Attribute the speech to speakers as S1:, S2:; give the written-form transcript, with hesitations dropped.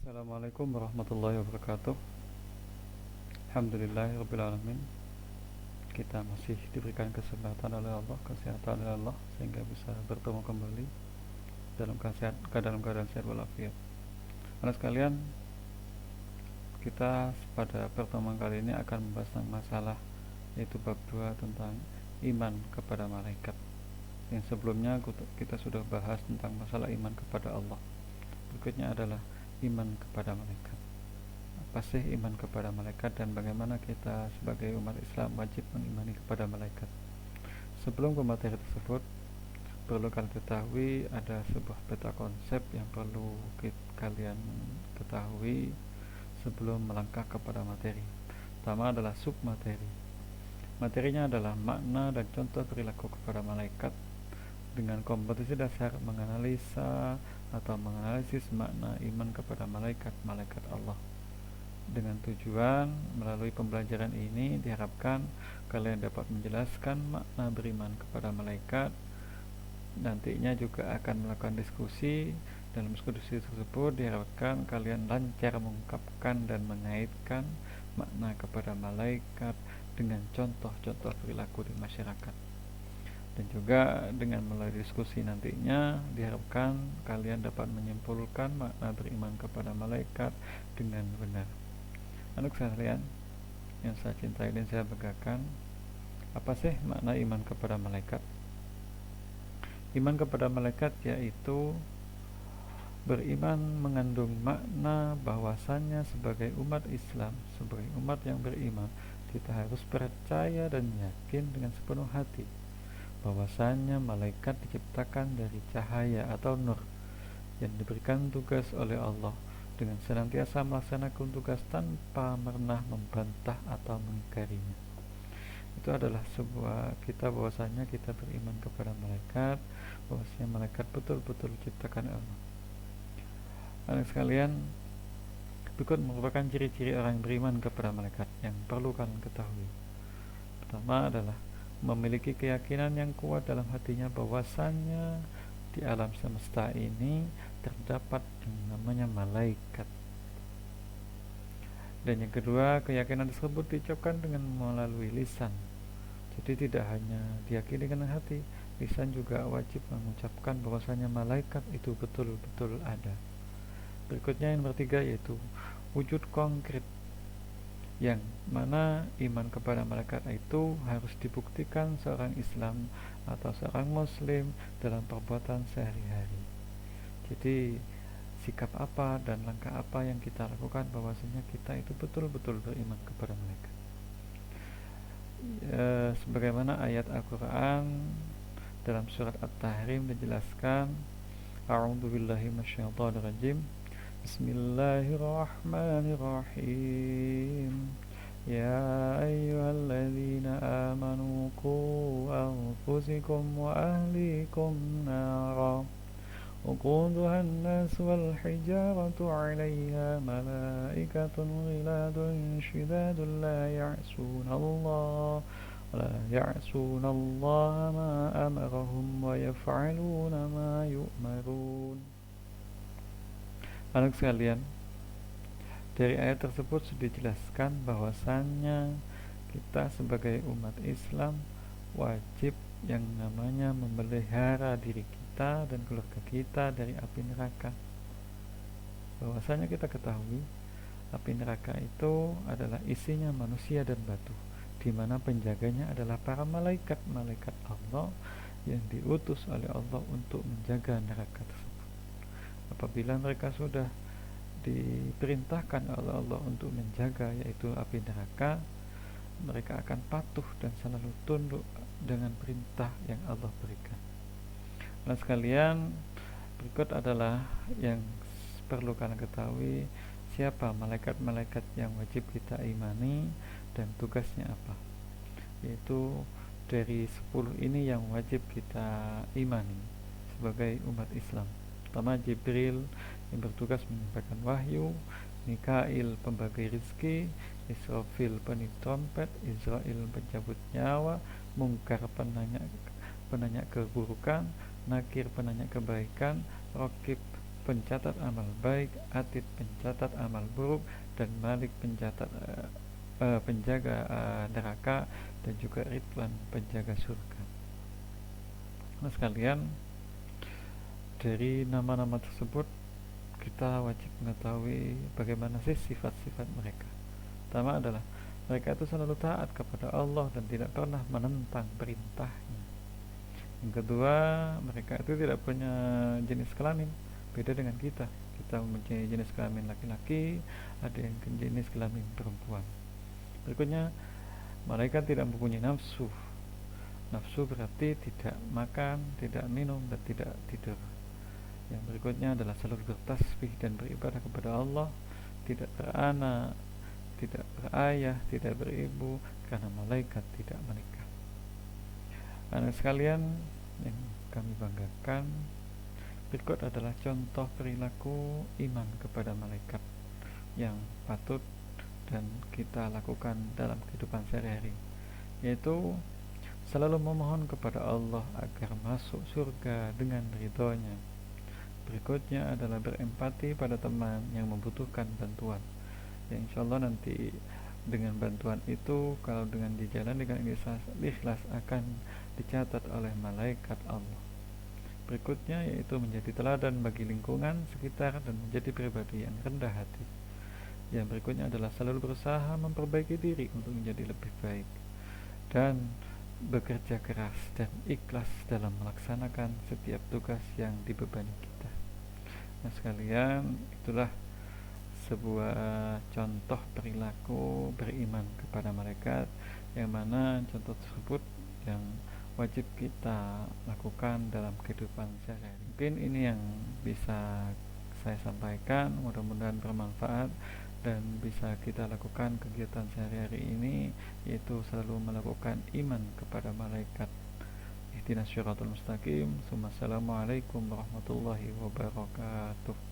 S1: Assalamualaikum warahmatullahi wabarakatuh. Alhamdulillahirrabbilalamin. Kita masih diberikan kesempatan oleh Allah, kesehatan oleh Allah, sehingga bisa bertemu kembali dalam keadaan sehat walafiat. Anak sekalian, kita pada pertemuan kali ini akan membahas tentang masalah, yaitu bab 2 tentang iman kepada malaikat. Yang sebelumnya kita sudah bahas tentang masalah iman kepada Allah. Berikutnya adalah iman kepada malaikat. Apa sih iman kepada malaikat dan bagaimana kita sebagai umat Islam wajib mengimani kepada malaikat? Sebelum ke materi tersebut, perlu kalian ketahui ada sebuah peta konsep yang perlu kalian ketahui sebelum melangkah kepada materi. Pertama adalah submateri. Materinya adalah makna dan contoh perilaku kepada malaikat dengan kompetensi dasar menganalisa atau menganalisis makna iman kepada malaikat Allah. Dengan tujuan melalui pembelajaran ini diharapkan kalian dapat menjelaskan makna beriman kepada malaikat. Nantinya juga akan melakukan diskusi. Dalam diskusi tersebut diharapkan kalian lancar mengungkapkan dan mengaitkan makna kepada malaikat dengan contoh-contoh perilaku di masyarakat. Dan juga dengan melalui diskusi nantinya diharapkan kalian dapat menyimpulkan makna beriman kepada malaikat dengan benar. Anak sekalian yang saya cintai dan saya banggakan, apa sih makna iman kepada malaikat? Iman kepada malaikat yaitu beriman mengandung makna bahwasannya sebagai umat Islam, sebagai umat yang beriman, kita harus percaya dan yakin dengan sepenuh hati bahwasannya malaikat diciptakan dari cahaya atau nur yang diberikan tugas oleh Allah dengan senantiasa melaksanakan tugas tanpa pernah membantah atau mengingkarinya. Itu adalah sebuah kita bahwasanya kita beriman kepada malaikat, bahwasanya malaikat betul-betul diciptakan Allah. Anak sekalian, berikut merupakan ciri-ciri orang yang beriman kepada malaikat yang perlu kalian ketahui. Pertama adalah memiliki keyakinan yang kuat dalam hatinya bahwasannya di alam semesta ini terdapat yang namanya malaikat. Dan yang kedua, keyakinan tersebut diucapkan dengan melalui lisan. Jadi tidak hanya diyakini dengan hati, lisan juga wajib mengucapkan bahwasanya malaikat itu betul-betul ada. Berikutnya yang ketiga yaitu wujud konkret, yang mana iman kepada malaikat itu harus dibuktikan seorang Islam atau seorang Muslim dalam perbuatan sehari-hari. Jadi sikap apa dan langkah apa yang kita lakukan bahwasanya kita itu betul-betul beriman kepada malaikat. Sebagaimana ayat Al-Quran dalam surat At-Tahrim dijelaskan, A'udzubillahi minasyaitonirrajim. Bismillahirrahmanirrahim. Ya ayyuhalladzina amanu qu anfusikum wa ahlikum nara وقودها الناس والحجارة عليها ملائكة غلاد شداد لا يعصون الله ما أمرهم ويفعلون ما يؤمرون. Anak sekalian, dari ayat tersebut sudah dijelaskan bahwasannya kita sebagai umat Islam wajib yang namanya memelihara diri kita dan keluarga kita dari api neraka. Bahwasanya kita ketahui api neraka itu adalah isinya manusia dan batu, di mana penjaganya adalah para malaikat Allah yang diutus oleh Allah untuk menjaga neraka tersebut. Apabila mereka sudah diperintahkan oleh Allah untuk menjaga yaitu api neraka, mereka akan patuh dan selalu tunduk dengan perintah yang Allah berikan. Nah sekalian, berikut adalah yang perlu kalian ketahui, siapa malaikat-malaikat yang wajib kita imani dan tugasnya apa. Yaitu dari 10 ini yang wajib kita imani sebagai umat Islam. Pertama, Jibril yang bertugas menyampaikan wahyu, Mikail pembagi rizki, Israfil peniup trompet, Israel pencabut nyawa, Mungkar penanya keburukan, Nakir penanya kebaikan, Rokib pencatat amal baik, Atid pencatat amal buruk, dan Malik penjaga neraka, dan juga Ridwan penjaga surga. Nah sekalian, dari nama-nama tersebut kita wajib mengetahui bagaimana sih sifat-sifat mereka. Pertama adalah mereka itu selalu taat kepada Allah dan tidak pernah menentang perintahnya. Yang kedua, mereka itu tidak punya jenis kelamin, beda dengan kita. Kita mempunyai jenis kelamin laki-laki, ada yang jenis kelamin perempuan. Berikutnya, mereka tidak mempunyai nafsu. Nafsu berarti tidak makan, tidak minum, dan tidak tidur. Yang berikutnya adalah selalu bertasbih dan beribadah kepada Allah, tidak beranak, tidak berayah, tidak beribu, karena malaikat tidak menikah. Anak sekalian yang kami banggakan, berikut adalah contoh perilaku iman kepada malaikat yang patut dan kita lakukan dalam kehidupan sehari-hari, yaitu selalu memohon kepada Allah agar masuk surga dengan ridhonya. Berikutnya adalah berempati pada teman yang membutuhkan bantuan, yang insya Allah nanti dengan bantuan itu, kalau dengan dijalan dengan ikhlas, akan dicatat oleh malaikat Allah. Berikutnya yaitu menjadi teladan bagi lingkungan sekitar dan menjadi pribadi yang rendah hati. Yang berikutnya adalah selalu berusaha memperbaiki diri untuk menjadi lebih baik dan bekerja keras dan ikhlas dalam melaksanakan setiap tugas yang dibebani kita. Nah sekalian, itulah sebuah contoh perilaku beriman kepada malaikat, yang mana contoh tersebut yang wajib kita lakukan dalam kehidupan sehari-hari. Mungkin ini yang bisa saya sampaikan, mudah-mudahan bermanfaat dan bisa kita lakukan kegiatan sehari-hari ini, yaitu selalu melakukan iman kepada malaikat. Ihdinas syiratal mustaqim. Assalamualaikum warahmatullahi wabarakatuh.